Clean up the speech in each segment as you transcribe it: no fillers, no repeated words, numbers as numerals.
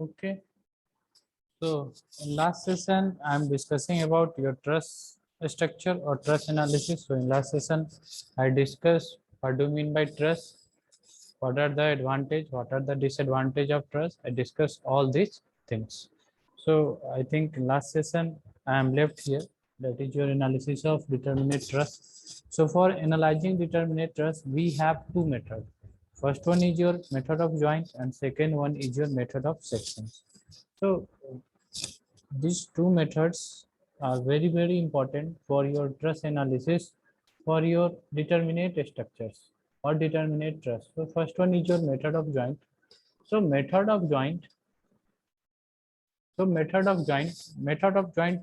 Okay. So in last session, I'm discussing about your truss structure or truss analysis. So in last session, I discussed what do you mean by truss, what are the advantage, what are the disadvantage of truss. I discussed all these things. So I think in last session, I am left here. That is your analysis of determinate truss. So for analyzing determinate truss, we have two methods. First one is your method of joint and second one is your method of sections. So these two methods are very important for your truss analysis for your determinate structures or determinate truss. So first one is your method of joint. So method of joint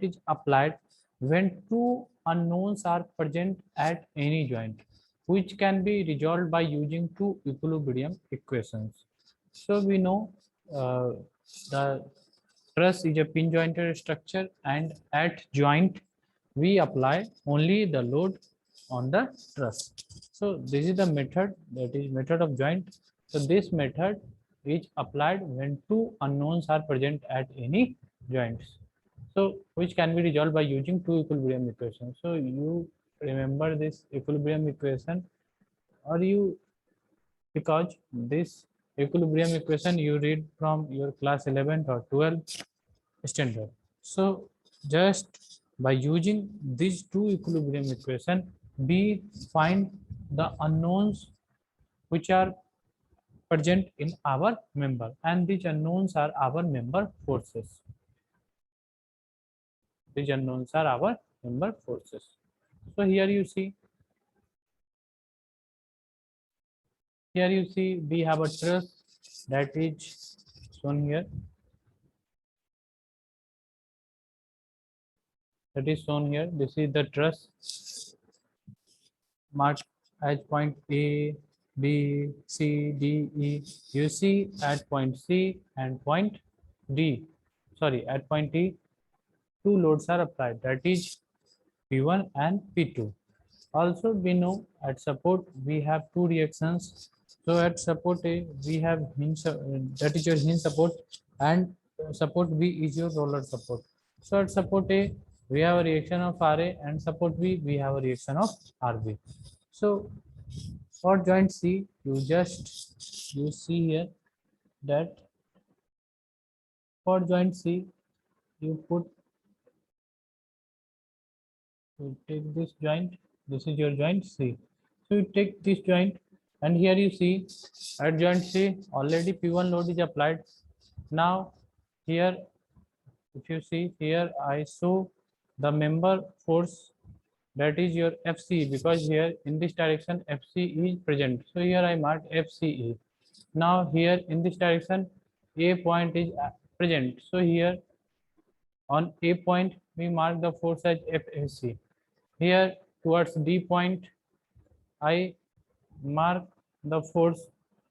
is applied when two unknowns are present at any joint, which can be resolved by using two equilibrium equations. So we know the truss is a pin jointed structure, and at joint we apply only the load on the truss. So this is the method, that is method of joint. So this method is applied when two unknowns are present at any joints. So which can be resolved by using two equilibrium equations. So you remember this equilibrium equation, or you, because this equilibrium equation you read from your class 11th or 12th standard. So just by using these two equilibrium equation, we find the unknowns which are present in our member, and these unknowns are our member forces. These unknowns are our member forces. So here you see we have a truss that is shown here. That is shown here. This is the truss marked as point A, B, C, D, E. You see at point C and point D, sorry, at point E, two loads are applied, that is P1 and P2. Also, we know at support we have two reactions. So at support A, we have hinge, that is your hinge support, and support B is your roller support. So at support A, we have a reaction of RA, and support B, we have a reaction of RB. So for joint C, you see here that for joint C, you take this joint, this is your joint C. So you take this joint, and here you see at joint C already P1 load is applied. Now here, if you see here, I show the member force, that is your FCE, because here in this direction FCE is present. So here I mark FCE. Now here in this direction A point is present. So here on A point we mark the force as FAC. Here towards D point I mark the force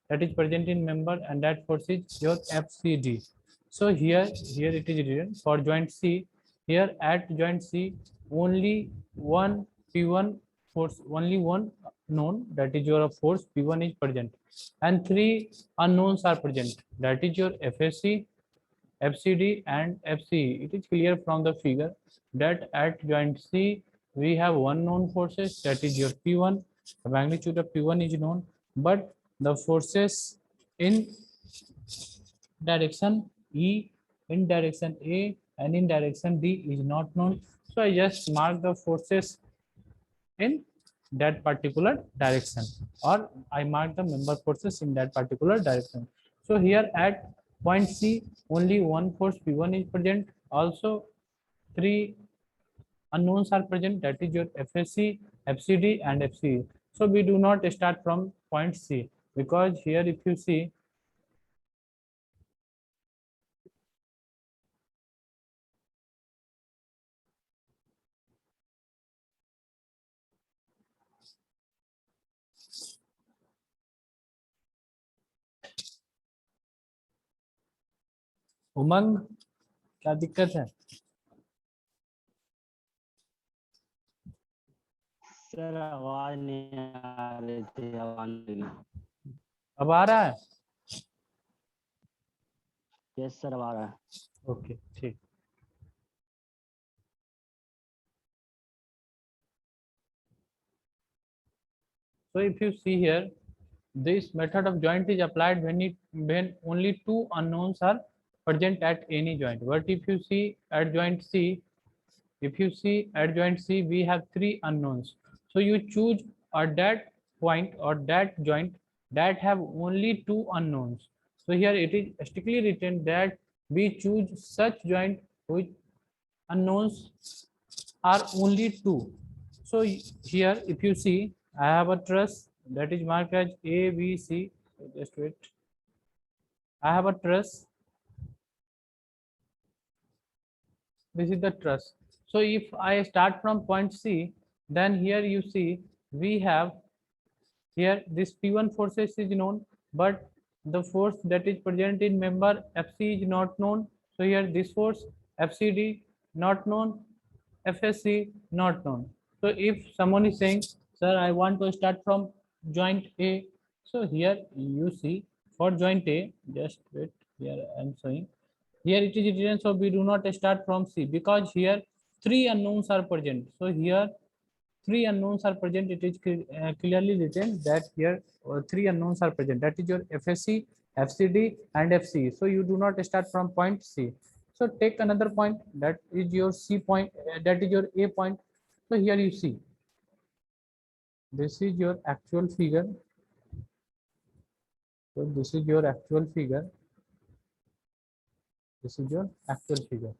that is present in member, and that force is your FCD. So here it is written for joint C. Here at joint C, only one P1 force, only one known, that is your force P1 is present, and three unknowns are present, that is your FSC, FCD and FCE. It is clear from the figure that at joint C we have one known forces, that is your P1. The magnitude of P1 is known, but the forces in direction E, in direction A and in direction D is not known. So I just mark the forces in that particular direction, or I mark the member forces in that particular direction. So here at point C, only one force P1 is present. Also, three unknowns are present, that is your FSC, FCD and FCE. So we do not start from point C, because here if you see, उमंग क्या दिक्कत है? Sir आवाज नहीं आ रही थी, आवाज नहीं। अब आ रहा है? यस सर, अब आ रहा है। ओके, ठीक. So if you see here, this method of joint is applied when only two unknowns are present at any joint. But if you see at joint C, we have three unknowns. So you choose at that point or that joint that have only two unknowns. So here it is strictly written that we choose such joint which unknowns are only two. So here if you see, I have a truss that is marked as A, B, C. Just wait. I have a truss. This is the truss. So if I start from point C, then here you see we have here this P1 forces is known, but the force that is present in member FC is not known. So here this force FCD not known, FSC not known. So if someone is saying, sir, I want to start from joint A. So here you see for joint A, just wait, here I am showing. Here it is written, so we do not start from C, because here three unknowns are present. So here three unknowns are present. It is clearly written that here three unknowns are present. That is your FSC, FCD and FCE. So you do not start from point C. So take another point, that is your C point, that is your A point. So here you see, this is your actual figure. So this is your actual figure. This is your actual figure.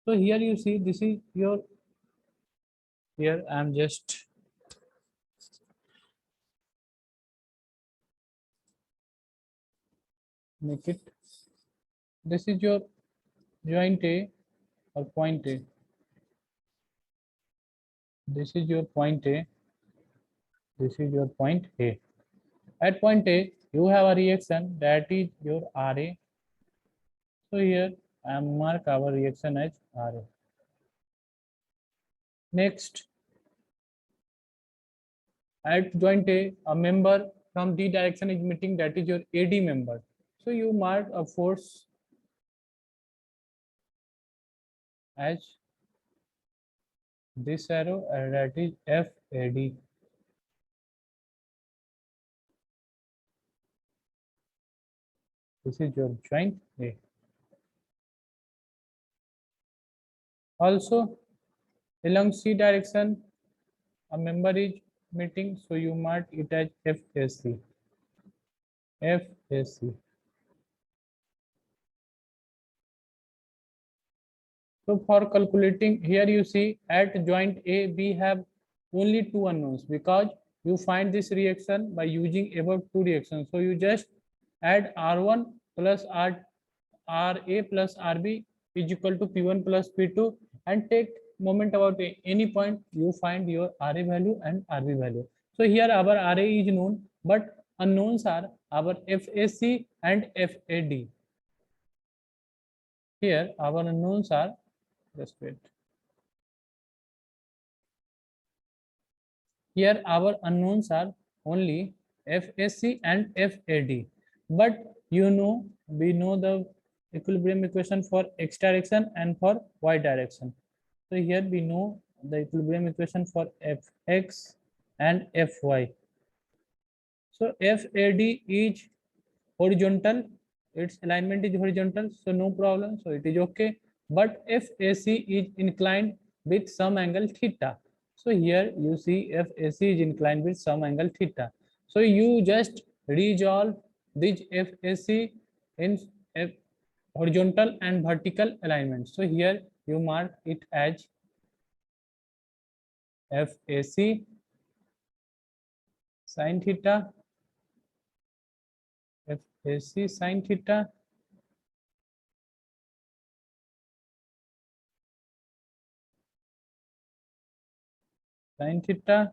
So here you see, this is your, here I am just make it. This is your joint A or point A. This is your point A. This is your point A. At point A, you have a reaction, that is your RA. So here I am mark our reaction as RA. Next, at joint A member from D direction is meeting, that is your AD member. So you mark a force as this arrow, and that is FAD. This is your joint A. Also, along C direction, a member is meeting, so you mark it as FAC. FAC. So for calculating, here you see at joint A, we have only two unknowns because you find this reaction by using above two reactions. So you just add R1 plus RA plus RB is equal to P1 plus P2 and take moment about any point, you find your RA value and RB value. So here our RA is known, but unknowns are our FAC and FAD. Here our unknowns are, just wait. Here our unknowns are only FAC and FAD, but we know the equilibrium equation for x direction and for y direction. So here we know the equilibrium equation for Fx and Fy. So FAD is horizontal, its alignment is horizontal, so no problem, so it is okay. But FAC is inclined with some angle theta. So here you see FAC is inclined with some angle theta. So you just resolve this FAC in horizontal and vertical alignment. So here you mark it as FAC sin theta, FAC sin theta, sin theta,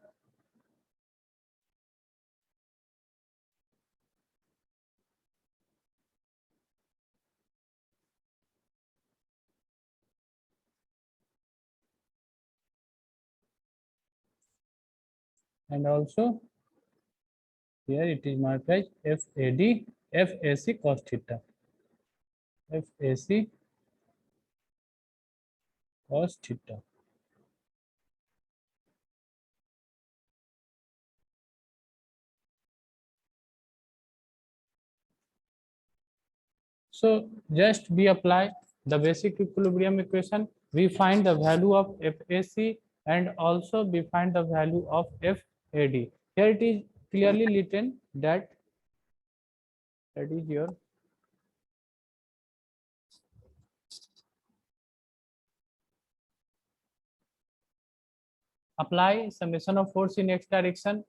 and also here it is marked as FAD, FAC cos theta, FAC cos theta. So just we apply the basic equilibrium equation. We find the value of FAC and also we find the value of FAD. Here it is clearly written that is your apply summation of force in x direction,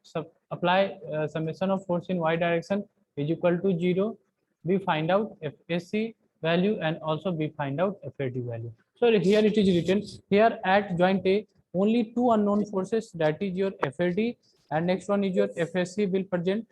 apply summation of force in y direction is equal to 0. We find out FAC value and also we find out FAD value. So here it is written, here at joint A, only two unknown forces, that is your FAD and next one is your FAC will present.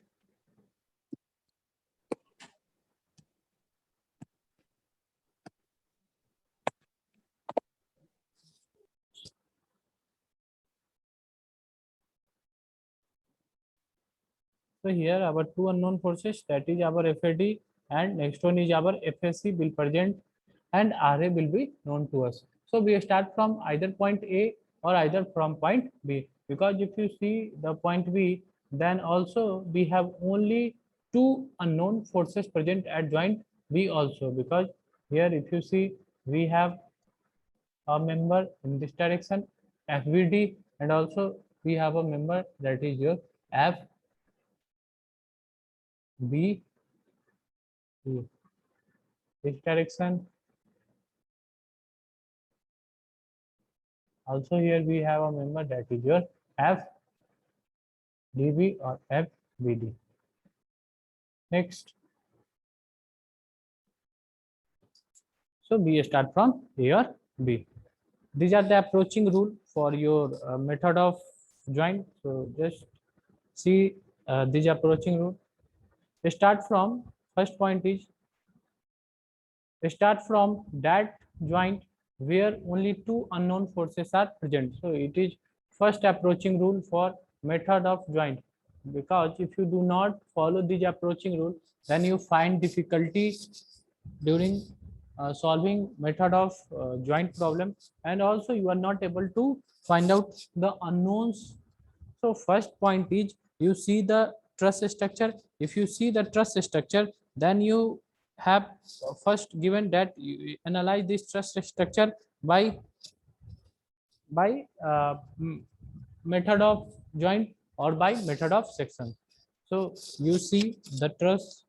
So here our two unknown forces, that is our FAD and next one is our FAC will present and RA will be known to us. So we start from either point A or either from point B, because if you see the point B, then also we have only two unknown forces present at joint B also, because here if you see we have a member in this direction FVD and also we have a member that is your F B, this direction. Also here we have a member that is your FDB or FBD. Next. So we start from A or B. These are the approaching rule for your method of joint. So just see these approaching rule. Start from first point is start from that joint where only two unknown forces are present. So it is first approaching rule for method of joint, because if you do not follow this approaching rule, then you find difficulty during solving method of joint problem, and also you are not able to find out the unknowns. So first point is you see the truss structure. If you see the truss structure, then you have first given that you analyze this trust structure by method of joint or by method of section. So you see the truss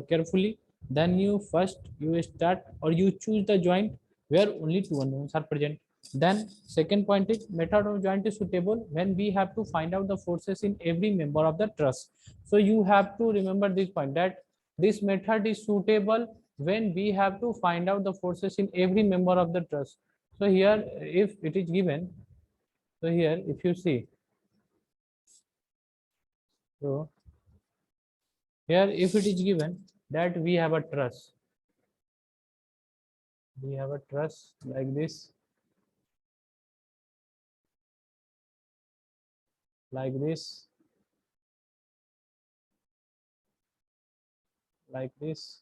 carefully, then you first you start or you choose the joint where only two unknowns are present. Then second point is method of joint is suitable when we have to find out the forces in every member of the truss. So you have to remember this point, that this method is suitable when we have to find out the forces in every member of the truss. So here if it is given, so here if you see, so here if it is given that we have a truss, we have a truss like this, like this, like this,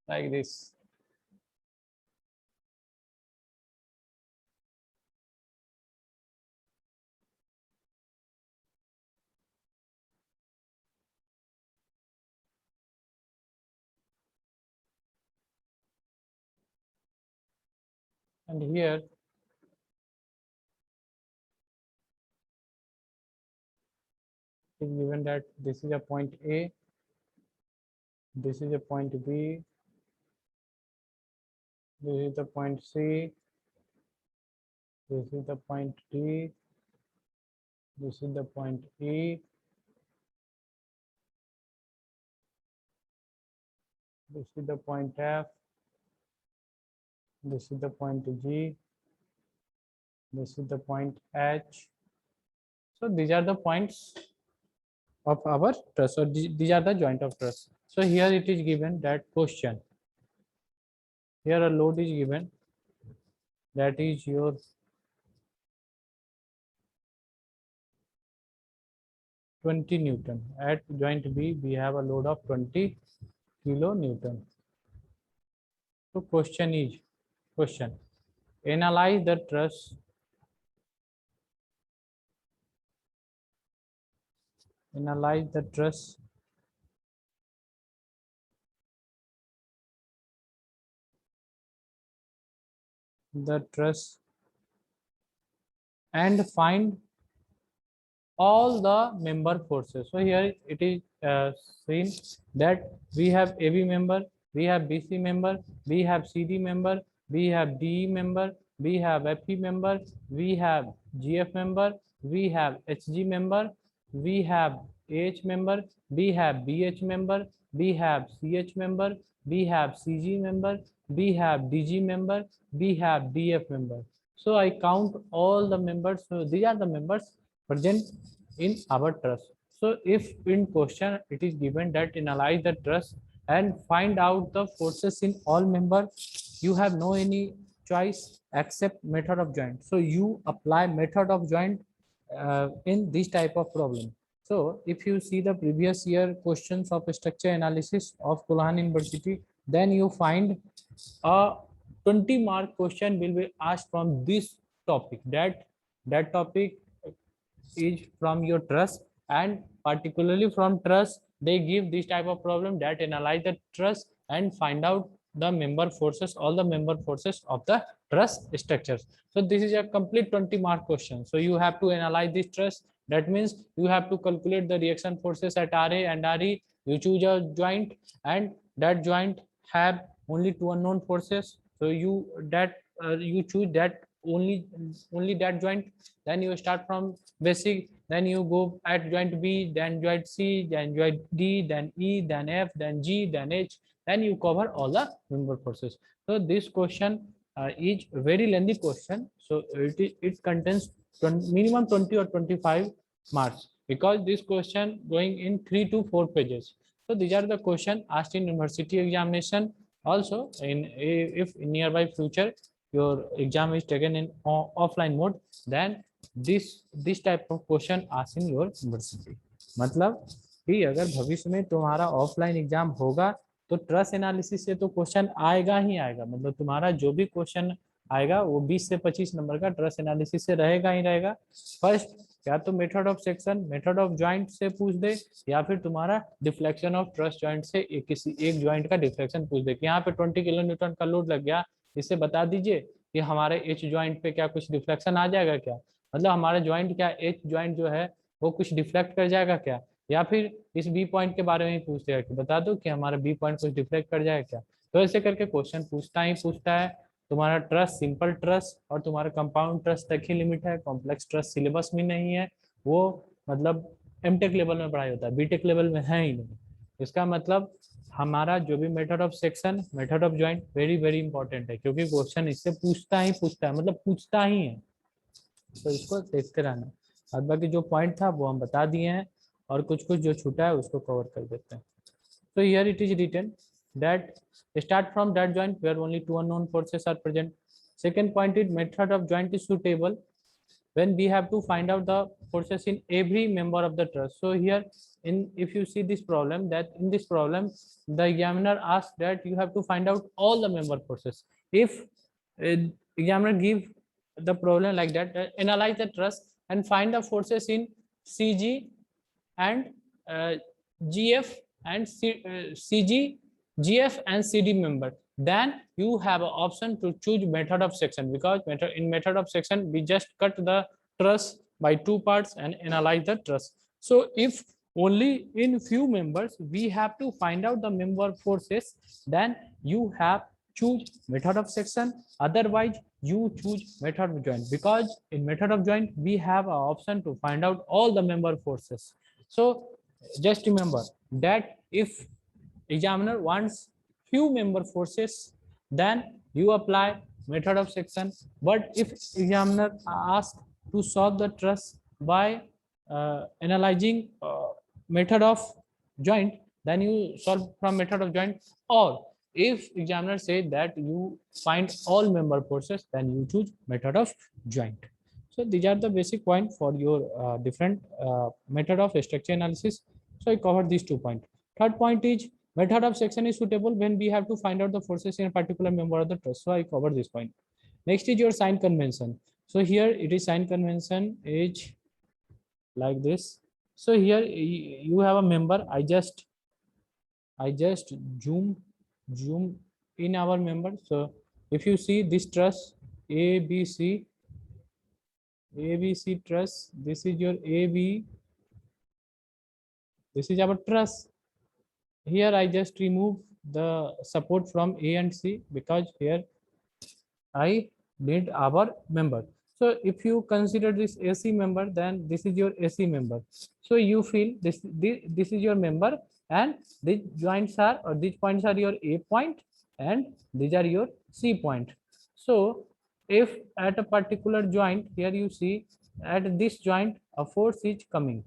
like this. And here it is given that this is a point A, this is a point B, this is the point C, this is the point D, this is the point E, this is the point F, this is the point G, this is the point H. So these are the points of our truss, or these are the joint of truss. So here it is given that question, here a load is given, that is your 20 Newton. At joint B, we have a load of 20 kilonewton. So question, analyze the truss, analyze the truss and find all the member forces. So here it is seen that we have AB member, we have BC member, we have CD member, we have DE member, we have FE member, we have GF member, we have HG member, we have AH member, we have BH member, we have CH member, we have CG member, we have DG member, we have DF member. So I count all the members. So these are the members present in our truss. So if in question it is given that analyze the truss and find out the forces in all members, you have no any choice except method of joint. So you apply method of joint in this type of problem. So if you see the previous year questions of structure analysis of Kolhan University, then you find a 20-mark question will be asked from this topic. That topic is from your truss, and particularly from truss they give this type of problem that analyze the truss and find out the member forces, all the member forces of the truss structures. So this is a complete 20-mark question. So you have to analyze this truss. That means you have to calculate the reaction forces at RA and RE. You choose a joint, and that joint have only two unknown forces. So you choose that only that joint. Then you start from basic, then you go at joint B, then joint C, then joint D, then E, then F, then G, then H, then you cover all the member forces. So this question is very lengthy question. So it contains minimum 20 or 25 marks, because this question going in 3 to 4 pages. So these are the question asked in university examination. Also in if in nearby future your exam is taken in offline mode, then this type of question ask in your university. मतलब कि अगर भविष्य में तुम्हारा offline exam होगा तो trust analysis से तो क्वेश्चन आएगा ही आएगा. मतलब तुम्हारा जो भी क्वेश्चन आएगा वो 20 से 25 नंबर का ट्रस्ट एनालिसिस से रहेगा ही रहेगा। फर्स्ट या तो method of section, method of joint से पूछ दे, या फिर तुम्हारा डिफ्लेक्शन ऑफ ट्रस्ट जॉइंट से किसी एक जॉइंट का डिफ्लेक्शन पूछ दे कि यहाँ पे 20 किलो न्यूटन का लोड लग गया, इससे बता दीजिए कि हमारे एच जॉइंट पे क्या कुछ डिफ्लेक्शन आ जाएगा क्या, मतलब हमारा जॉइंट क्या एच जॉइंट जो है वो कुछ डिफ्लेक्ट कर जाएगा क्या, या फिर इस बी पॉइंट के बारे में ही पूछ देगा कि बता दो कि हमारा बी पॉइंट कुछ डिफ्लेक्ट कर जाएगा क्या। तो ऐसे करके क्वेश्चन पूछता ही पूछता है। तुम्हारा ट्रस्ट सिंपल ट्रस्ट और तुम्हारा कंपाउंड ट्रस्ट तक ही लिमिट है, कॉम्प्लेक्स ट्रस्ट सिलेबस में नहीं है, वो मतलब एमटेक लेवल में पढ़ाई होता है, बीटेक लेवल में है ही नहीं। इसका मतलब हमारा जो भी method of section, method of joint very very important है, क्योंकि क्वेश्चन इससे पूछता ही पूछता है, मतलब पूछता ही है। तो इसको देखते रहना। और बाकी जो पॉइंट था वो हम बता दिए हैं, और कुछ कुछ जो छूटा है उसको कवर कर देते हैं। So here it is written that start from that joint where only two unknown forces are present. Second point is method of joint is suitable when we have to find out the forces in every member of the truss. So here in if you see this problem, that in this problem the examiner asks that you have to find out all the member forces. If examiner give the problem like that, analyze the truss and find the forces in CG and GF and CG, GF and CD member, then you have an option to choose method of section, because in method of section we just cut the truss by two parts and analyze the truss. So if only in few members we have to find out the member forces, then you have choose method of section, otherwise you choose method of joint, because in method of joint we have an option to find out all the member forces. So just remember that if examiner wants few member forces, then you apply method of section. But if examiner asks to solve the truss by analyzing method of joint, then you solve from method of joint. Or if examiner say that you find all member forces, then you choose method of joint. So these are the basic point for your different method of structure analysis. So I covered these 2 points. Third point is method of section is suitable when we have to find out the forces in a particular member of the truss. So I covered this point. Next is your sign convention. So here it is sign convention is like this. So here you have a member. I just zoom in our member. So if you see this truss ABC truss, this is your AB, this is our truss. Here I just remove the support from A and C, because here I need our member. So if you consider this AC member, then this is your AC member. So you feel this is your member, and these joints are, or these points are your A point, and these are your C point. So if at a particular joint, here you see at this joint a force is coming.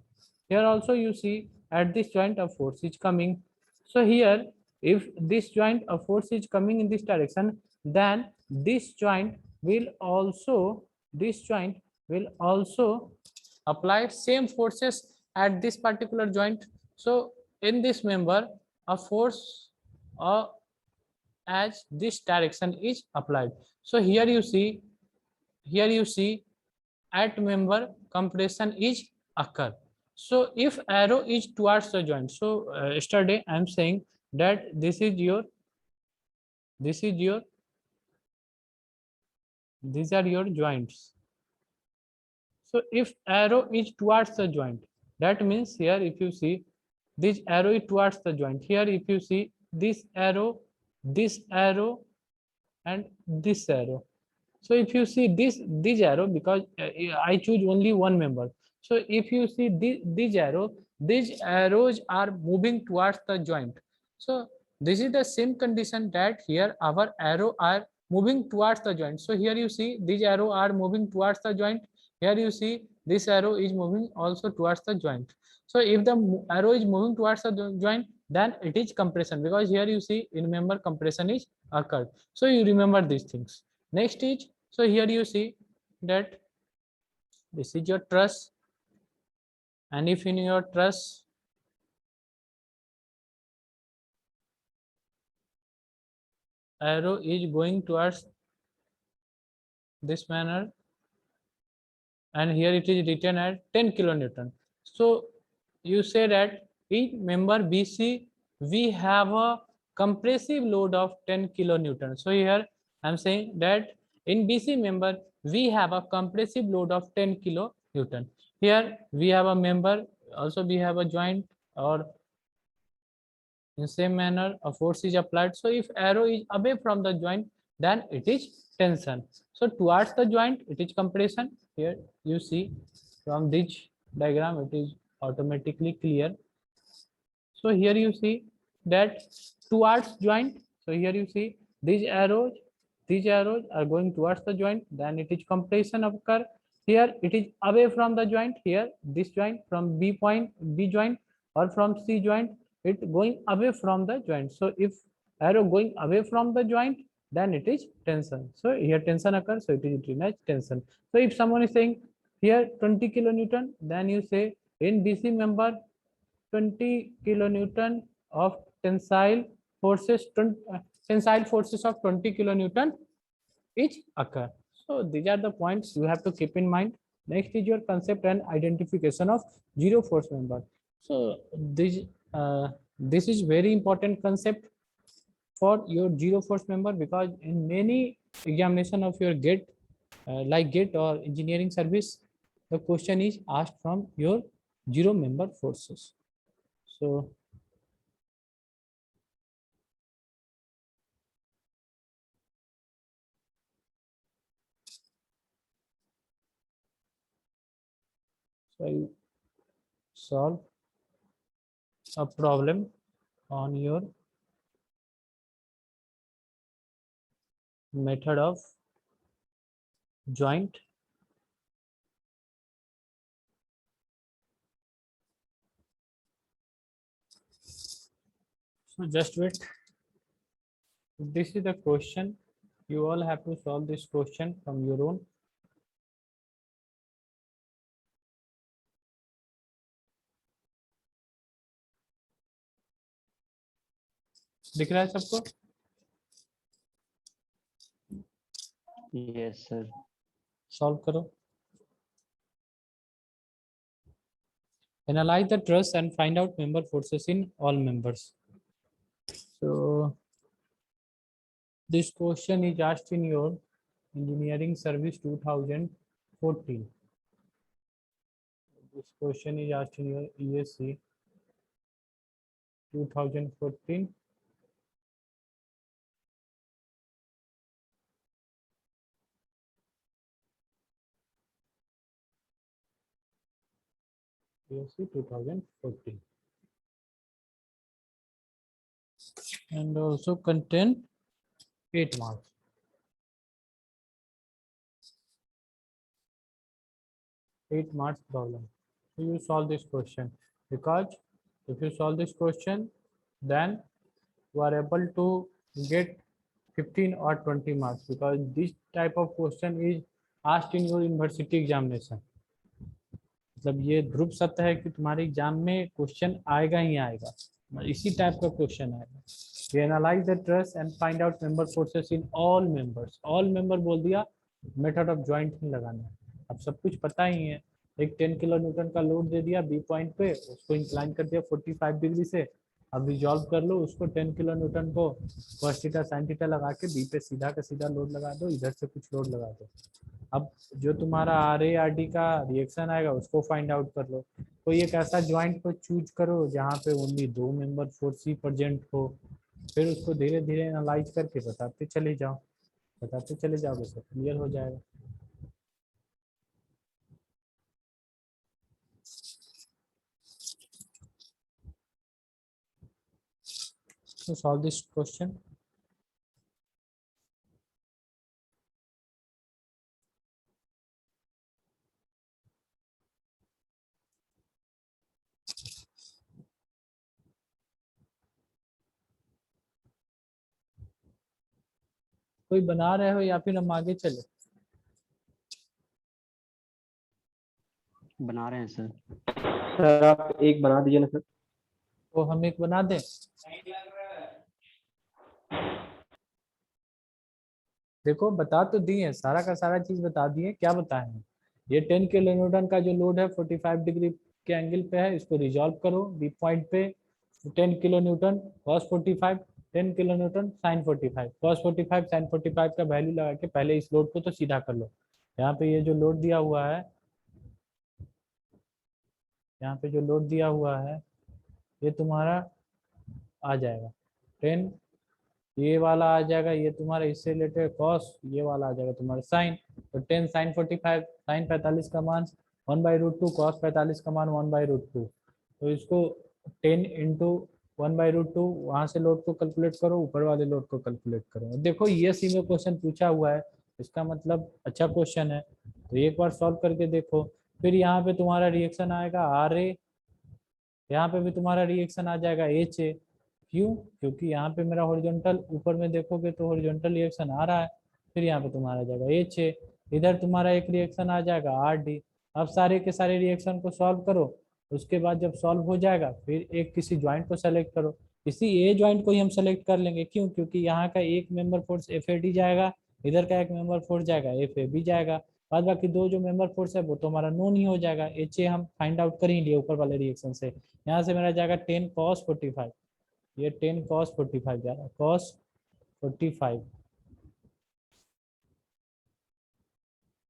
Here also you see at this joint a force is coming. So here if this joint a force is coming in this direction, then this joint will also apply same forces at this particular joint. So in this member a force as this direction is applied. So here you see at member compression is occur. So if arrow is towards the joint, so yesterday I am saying that this is your these are your joints. So if arrow is towards the joint, that means here if you see this arrow is towards the joint, here if you see this arrow, and this arrow. So if you see this arrow, because I choose only one member, so if you see this arrow, these arrows are moving towards the joint. So this is the same condition that here our arrow are moving towards the joint. So here you see these arrow are moving towards the joint, here you see this arrow is moving also towards the joint. So if the arrow is moving towards the joint, then it is compression, because here you see in member compression is occurred. So you remember these things. Next is, so here you see that this is your truss, and if in your truss arrow is going towards this manner, and here it is written at 10 kilonewton. So you say that in member BC we have a compressive load of 10 kilonewton. So here I'm saying that in BC member we have a compressive load of 10 kilonewton. Here we have a member, also we have a joint, or in same manner a force is applied. So if arrow is away from the joint, then it is tension. So towards the joint it is compression. Here you see from this diagram it is automatically clear. So here you see that towards joint, so here you see these arrows are going towards the joint, then it is compression occur. Here it is away from the joint, here this joint from B point, B joint, or from C joint, it going away from the joint. So if arrow going away from the joint, then it is tension. So here tension occurs, so it is written as tension. So if someone is saying here 20 kilonewton, then you say in BC member 20 kilonewton of tensile forces, tensile forces of 20 kilonewton each occur. So these are the points you have to keep in mind. Next is your concept and identification of zero force member. So this is very important concept for your zero force member, because in many examination of your GATE, like GATE or engineering service, the question is asked from your zero member forces. So I solve a problem on your method of joint so just wait. This is the question. You all have to solve this question from your own. दिख रहा है सबको? Yes, sir. Solve करो. Analyze the truss and find out member forces in all members. So this question is asked in your engineering service 2014. This question is asked in your ESC 2014. ESC 2014. And also contain 8 marks. 8 marks problem. So you solve this question, because if you solve this question, then you are able to get 15 or 20 marks, because this type of question is asked in your university examination. मतलब ये ध्रुव सत्य है कि तुम्हारे exam में question आएगा ही आएगा, इसी टाइप का क्वेश्चन आएगा. We analyze the truss and find out member forces in all members. All member बोल दिया, मेथड ऑफ ज्वाइंट नहीं लगाना है. अब सब कुछ पता ही है. एक 10 किलो न्यूटन का लोड दे दिया बी पॉइंट पे, उसको इंक्लाइन कर दिया 45 डिग्री से. अब रिजॉल्व कर लो उसको 10 किलो न्यूटन को cos थीटा sin थीटा लगा के बी पे सीधा का सीधा लोड लगा दो, इधर से कुछ लोड लगा दो. अब जो तुम्हारा आर ए आर डी का रिएक्शन आएगा उसको फाइंड आउट कर लो. कोई एक ऐसा ज्वाइंट को चूज करो जहाँ पे ओनली 2 मेंबर फोर्स ही प्रेजेंट हो, फिर उसको धीरे धीरे एनालाइज करके बताते चले जाओगे सब क्लियर हो जाएगा. So solve this question. कोई बना रहे हो या फिर हम आगे चले? बना रहे हैं सर. सर आप एक बना दीजिए ना सर. तो हम एक बना दें. देखो बता तो दिए, सारा का सारा चीज बता दिए, क्या बताए हैं। ये 10 किलो न्यूटन का जो लोड है 45 डिग्री के एंगल पे है, इसको रिजॉल्व करो बी पॉइंट पे। 10 kilo newton cos 45, 10 kilo newton sine 45, cos 45 sine 45 का वैल्यू लगा के पहले इस लोड को तो सीधा कर लो। यहाँ पे ये जो लोड दिया हुआ है, यहाँ पे जो लोड दिया हुआ है ये तुम्हारा आ जाएगा 10, ये वाला आ जाएगा ये तुम्हारा इससे रिलेटेड कॉस, ये वाला आ जाएगा तुम्हारा साइन। तो 10 साइन 45, साइन 45 का मान 1/√2, कॉस 45 का मान 1/√2। तो इसको 10 इंटू 1/√2, वहां से लोड को कैलकुलेट करो, ऊपर वाले लोड को कैलकुलेट करो। देखो ये सी में क्वेश्चन पूछा हुआ है, इसका मतलब अच्छा क्वेश्चन है, तो एक बार सॉल्व करके देखो। फिर यहाँ पे तुम्हारा रिएक्शन आएगा RA, यहाँ पे भी तुम्हारा रिएक्शन आ जाएगा HA। क्यों? क्योंकि यहाँ पे मेरा हॉरिजॉन्टल, ऊपर में देखोगे तो हॉरिजॉन्टल रिएक्शन आ रहा है। फिर यहाँ पे तुम्हारा आ जाएगा HA, इधर तुम्हारा एक रिएक्शन आ जाएगा RD। अब सारे के सारे रिएक्शन को सॉल्व करो, उसके बाद जब सॉल्व हो जाएगा फिर एक किसी ज्वाइंट को सेलेक्ट करो। इसी ए ज्वाइंट को ही हम सेलेक्ट कर लेंगे, क्यों? क्योंकि यहाँ का एक मेंबर फोर्स FAD जाएगा, इधर का एक मेंबर फोर्स जाएगा FAB जाएगा, बाद बाकी दो जो मेंबर फोर्स है वो तो हमारा नोन ही हो जाएगा। HA हम फाइंड आउट कर ही लिए ऊपर वाले रिएक्शन से। यहाँ से मेरा जाएगा 10 cos 45, ये 10 cos 45 जा रहा है, cos 45,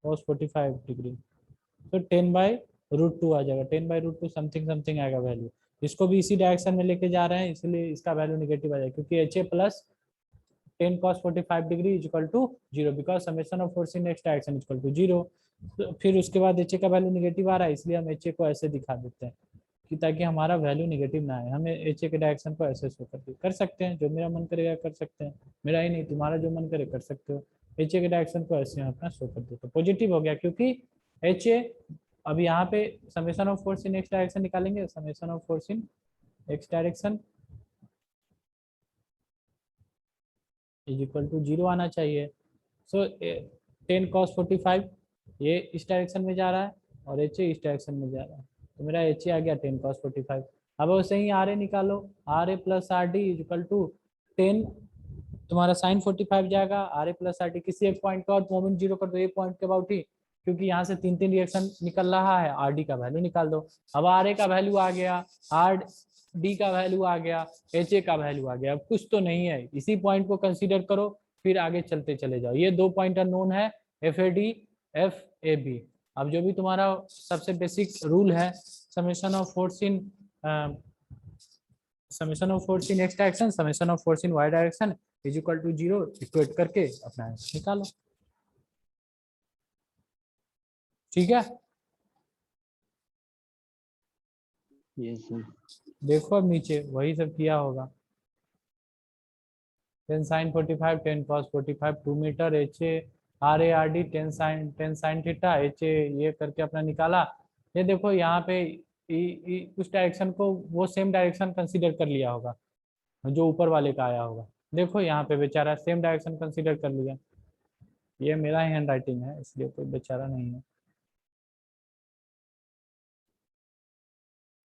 cos 45 डिग्री, तो 10/√2 आ जाएगा, 10/√2 समथिंग समथिंग आएगा वैल्यू। इसको भी इसी डायरेक्शन में लेके जा रहे हैं, इसलिए इसका वैल्यू निगेटिव आ जाएगा, क्योंकि HA plus 10 cos 45 degree is equal to 0, because summation of force in x direction is equal to 0। फिर उसके बाद HA का वैल्यू निगेटिव आ रहा है, इसलिए हम HA को ऐसे दिखा देते हैं कि ताकि हमारा वैल्यू निगेटिव ना आए। हमें HA के डायरेक्शन को ऐसे शो कर सकते हैं, जो मेरा मन करेगा कर सकते हैं, मेरा ही नहीं तुम्हारा जो मन करे कर सकते हो। HA के डायरेक्शन को ऐसे हम अपना शो कर देते तो पॉजिटिव हो गया, क्योंकि HA अब यहाँ पे summation of force in x direction निकालेंगे, summation of force in x direction is equal to 0 आना चाहिए। सो 10 cos 45 ये इस डायरेक्शन में जा रहा है और HA इस डायरेक्शन में जा रहा है, तो मेरा HA आ गया 10 cos 45। अब वैसे ही RA निकालो, RA plus RD is equal to 10, तुम्हारा साइन 45 जाएगा, RA प्लस RD किसी एक पॉइंट का और मोमेंट 0 कर दो, एक पॉइंट के अबाउट ही, क्योंकि यहाँ से 3 रिएक्शन निकल रहा है। RD का वैल्यू निकाल दो। अब RA का वैल्यू आ गया, RD का वैल्यू आ गया, HA का वैल्यू आ गया। अब कुछ तो नहीं है, इसी पॉइंट को कंसीडर करो, फिर आगे चलते चले जाओ। ये दो पॉइंट अननोन है, FAD FAB। अब जो भी तुम्हारा सबसे बेसिक रूल है, summation of force in x direction, summation of force in y direction is equal to 0, equate करके अपना आंसर निकालो। ठीक है, यस सर। देखो अब नीचे वही सब किया होगा। 10 sin 45, 10 cos 45, 2 metre, HA RA RD 10 sin थीटा, HA ये करके अपना निकाला। ये देखो यहाँ पे उस डायरेक्शन को वो सेम डायरेक्शन कंसीडर कर लिया होगा जो ऊपर वाले का आया होगा। देखो यहाँ पे बेचारा सेम डायरेक्शन कंसीडर कर लिया, ये मेरा ही हैंड राइटिंग है इसलिए कोई बेचारा नहीं है।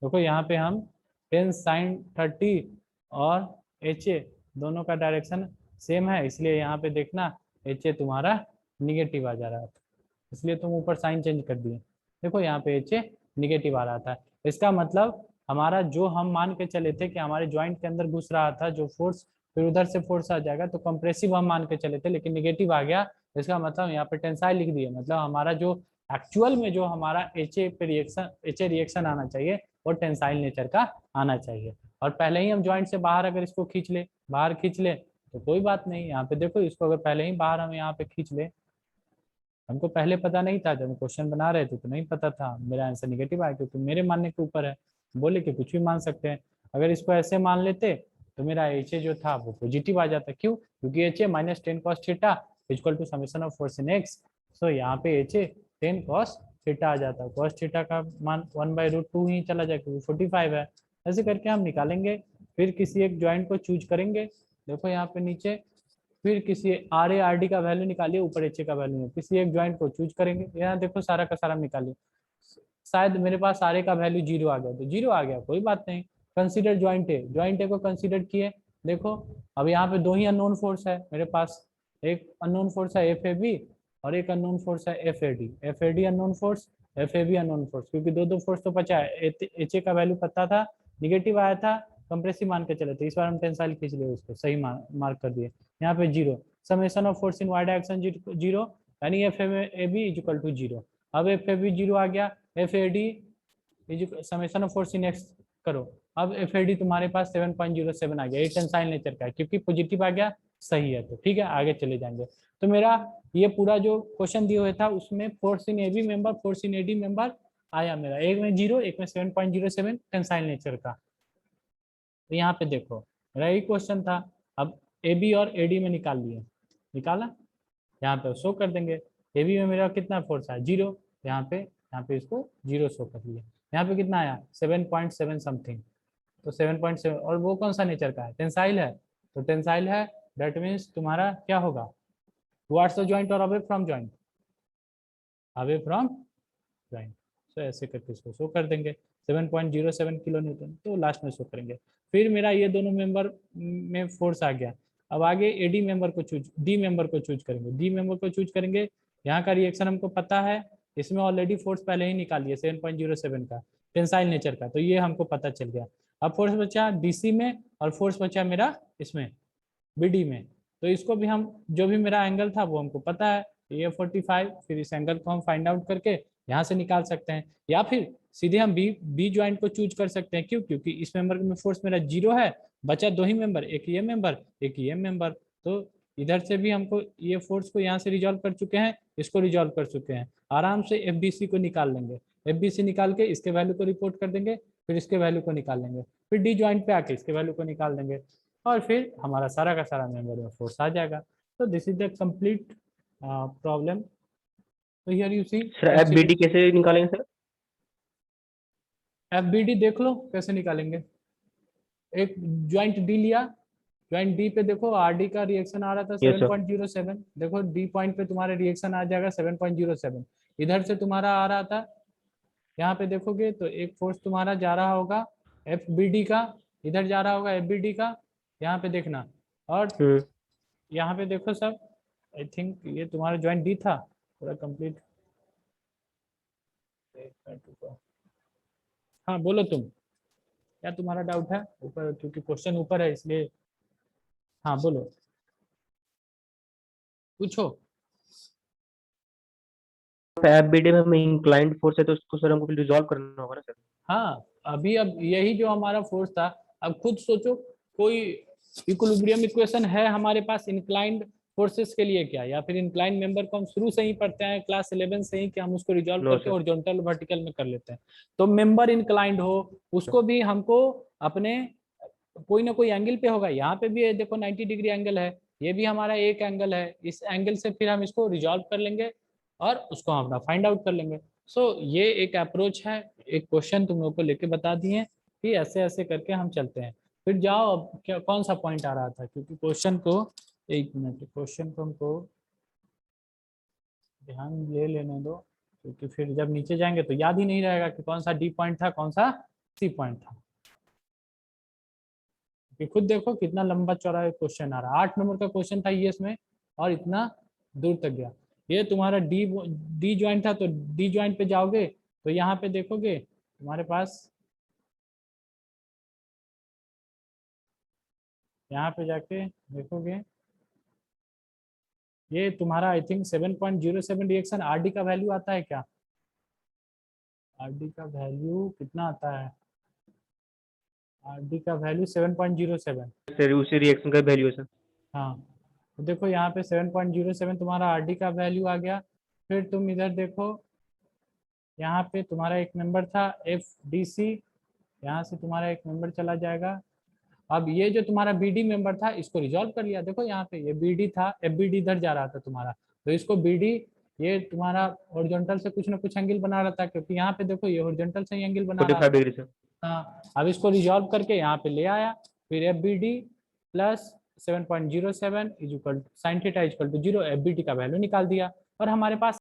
देखो यहाँ पे हम 10 sin 30 और HA दोनों का डायरेक्शन सेम है, इसलिए यहाँ पे देखना HA तुम्हारा निगेटिव आ जा रहा था, इसलिए तुम ऊपर साइन चेंज कर दिए। देखो यहाँ पे HA निगेटिव आ रहा था, इसका मतलब हमारा जो हम मान के चले थे कि हमारे ज्वाइंट के अंदर घुस रहा था जो फोर्स, फिर उधर से फोर्स आ जाएगा, तो कंप्रेसिव हम मान के चले थे लेकिन निगेटिव आ गया। इसका मतलब यहाँ पे टेंसाइल लिख दिए, मतलब हमारा जो एक्चुअल में जो हमारा HA पे रिएक्शन आना चाहिए वो टेंसाइल नेचर का आना चाहिए। और पहले ही हम ज्वाइंट से बाहर अगर इसको बाहर खींच ले तो कोई बात नहीं। यहाँ पे देखो इसको अगर पहले ही बाहर हम यहाँ पे खींच ले, हमको पहले पता नहीं था, जब हम क्वेश्चन बना रहे थे तो नहीं पता था, मेरा आंसर निगेटिव आया, क्योंकि मेरे मानने के ऊपर है, बोले कि कुछ भी मान सकते हैं। अगर इसको ऐसे मान लेते तो मेरा HA जो था वो पॉजिटिव आ जाता। क्यों? क्योंकि HA minus 10 cos theta equal to summation of force in x. So यहाँ पे HA 10 cos थीटा आ जाता है, cos थीटा का मान 1/√2 ही चला जाए क्योंकि 45 है। ऐसे करके हम निकालेंगे, फिर किसी एक ज्वाइंट को चूज करेंगे। देखो यहाँ पे नीचे, फिर किसी RA RD का वैल्यू निकालिए, ऊपर HA का वैल्यू, किसी एक ज्वाइंट को चूज करेंगे। यहाँ देखो सारा का सारा निकालिए, शायद मेरे पास RA का वैल्यू 0 आ गया, तो 0 आ गया कोई बात नहीं, कंसीडर ज्वाइंट ए को कंसीडर किए। देखो अब यहाँ पे दो ही अननोन फोर्स है मेरे पास, एक अननोन फोर्स है FAB और एक अननोन फोर्स है FAD। FAD unknown force, FAB unknown force, क्योंकि दो फोर्स तो पता है, HA का वैल्यू पता था, निगेटिव आया था, कंप्रेसिव मान के चले थे, इस बार हम टेंसाइल खींच लिए, उसको सही मार्क कर दिए। यहाँ पे 0, summation of force in y direction 0, यानी FAB इक्वल टू 0। अब FAB 0 आ गया, FAD summation of force in x करो, अब FAD तुम्हारे पास 7.07 आ गया, ये टेंसाइल नेचर का है, क्योंकि पॉजिटिव आ गया, सही है। तो ठीक है, आगे चले जाएंगे। तो मेरा ये पूरा जो क्वेश्चन दिया हुआ था उसमें force in AB member, force in AD member आया मेरा, एक में 0, एक में 7.07 टेंसाइल नेचर का। तो यहाँ पे देखो मेरा यही क्वेश्चन था। अब AB और AD में निकाल लिए, निकाला, यहाँ पे शो कर देंगे। AB में मेरा कितना फोर्स है 0, यहाँ पे इसको 0 शो कर लिया। यहाँ पे कितना आया 7.7 समथिंग, तो 7.7, और वो कौन सा नेचर का है, टेंसाइल है। तो टेंसाइल है, दैट मीन्स तुम्हारा क्या होगा, टुवर्ड्स द जॉइंट और away from joint, away from joint. तो ऐसे करके इसको शो कर देंगे 7.07 किलो न्यूटन, तो लास्ट में शो करेंगे। फिर मेरा ये दोनों मेंबर में फोर्स आ गया। अब आगे AD मेंबर को चूज, D मेंबर को चूज करेंगे, D मेंबर को चूज करेंगे। यहाँ का रिएक्शन हमको पता है, इसमें ऑलरेडी फोर्स पहले ही निकाल लिया 7.07 का, टेंसाइल नेचर का, तो ये हमको पता चल गया। अब फोर्स बचा DC में और फोर्स बचा मेरा इसमें BD में। तो इसको भी हम, जो भी मेरा एंगल था वो हमको पता है, ये 45, फिर इस एंगल को हम फाइंड आउट करके यहाँ से निकाल सकते हैं, या फिर सीधे हम बी ज्वाइंट को चूज कर सकते हैं। क्यों, क्योंकि इस मेंबर में फोर्स मेरा 0 है, बचा 2 ही मेंबर, एक ये मेंबर, एक ये मेंबर। तो इधर से भी हमको ये फोर्स को यहाँ से रिजॉल्व कर चुके हैं, इसको रिजॉल्व कर चुके हैं, आराम से FBC को निकाल लेंगे। FBC निकाल के इसके वैल्यू को रिपोर्ट कर देंगे, फिर इसके वैल्यू को निकाल लेंगे, फिर D ज्वाइंट पे आके इसके वैल्यू को निकाल देंगे, और फिर हमारा सारा का सारा मेंबर में फोर्स आ जाएगा। तो this is the complete problem. तो here you see sir FBD कैसे निकालेंगे सर? FBD देख लो कैसे निकालेंगे। एक ज्वाइंट D लिया, ज्वाइंट D पे देखो RD का रिएक्शन आ रहा था Yes, sir. 7.07, देखो D पॉइंट पे तुम्हारा रिएक्शन आ जाएगा 7.07। इधर से तुम्हारा आ रहा था, यहाँ पे देखोगे तो एक फोर्स तुम्हारा जा रहा होगा FBD का, इधर जा रहा होगा FBD का, यहाँ पे देखना। और यहाँ पे देखो सब, आई थिंक ये तुम्हारा ज्वाइंट D था, पूरा कंप्लीट। हाँ बोलो तुम, क्या तुम्हारा डाउट है ऊपर, क्योंकि क्वेश्चन ऊपर है इसलिए। हाँ बोलो, पूछो। FBD में हमें इंक्लाइंड फोर्स है तो उसको सर हमको रिजॉल्व करना होगा ना सर? हाँ अभी अब यही जो हमारा फोर्स था, अब खुद सोचो कोई इक्विलिब्रियम इक्वेशन है हमारे पास इंक्लाइंड फोर्सेस के लिए क्या, या फिर इंक्लाइंड मेंबर को हम शुरू से ही पढ़ते हैं क्लास 11 से ही कि हम उसको रिजॉल्व No, करके sir. हॉरिजॉन्टल वर्टिकल में कर लेते हैं। तो मेंबर इंक्लाइंड हो, उसको भी हमको अपने कोई ना कोई एंगल पे होगा, यहाँ पे भी देखो 90 डिग्री एंगल है, ये भी हमारा एक एंगल है, इस एंगल से फिर हम इसको रिजॉल्व कर लेंगे और उसको हम अपना फाइंड आउट कर लेंगे। सो ये एक अप्रोच है, एक क्वेश्चन तुम लोग को लेके बता दिए कि ऐसे ऐसे करके हम चलते हैं। फिर जाओ, अब क्या कौन सा पॉइंट आ रहा था, क्योंकि क्वेश्चन को, एक मिनट, क्वेश्चन को हमको ध्यान ले लेने दो, क्योंकि फिर जब नीचे जाएंगे तो याद ही नहीं रहेगा कि कौन सा D पॉइंट था, कौन सा C पॉइंट था। कि खुद देखो कितना लंबा चौड़ा क्वेश्चन आ रहा है, 8 नंबर का क्वेश्चन था ये इसमें, और इतना दूर तक गया। ये तुम्हारा डी ज्वाइंट था, तो D ज्वाइंट पे जाओगे तो यहाँ पे देखोगे तुम्हारे पास, यहाँ पे जाके देखोगे ये तुम्हारा आई थिंक 7.07 रिएक्शन RD का वैल्यू आता है क्या, RD का वैल्यू कितना आता है, RD का वैल्यू 7.07। सर उसी रिएक्शन का वैल्यू है सर। हाँ तो देखो यहाँ पे 7.07 तुम्हारा RD का वैल्यू आ गया। फिर तुम इधर देखो, यहाँ पे तुम्हारा एक मेंबर था FDC, यहाँ से तुम्हारा एक मेंबर चला जाएगा। अब ये जो तुम्हारा BD मेंबर था इसको रिजॉल्व कर लिया, देखो यहाँ पे ये BD था, FBD इधर जा रहा था तुम्हारा, तो इसको BD, ये तुम्हारा हॉरिजॉन्टल से कुछ ना कुछ एंगल बना रहा था, क्योंकि यहाँ पे देखो ये हॉरिजॉन्टल से एंगल बना रहा 45 था। Degree sir. हाँ अब इसको रिजॉल्व करके यहाँ पे ले आया, फिर FBD plus 7.07 is equal sine theta is equal to 0, FBD का वैल्यू निकाल दिया और हमारे पास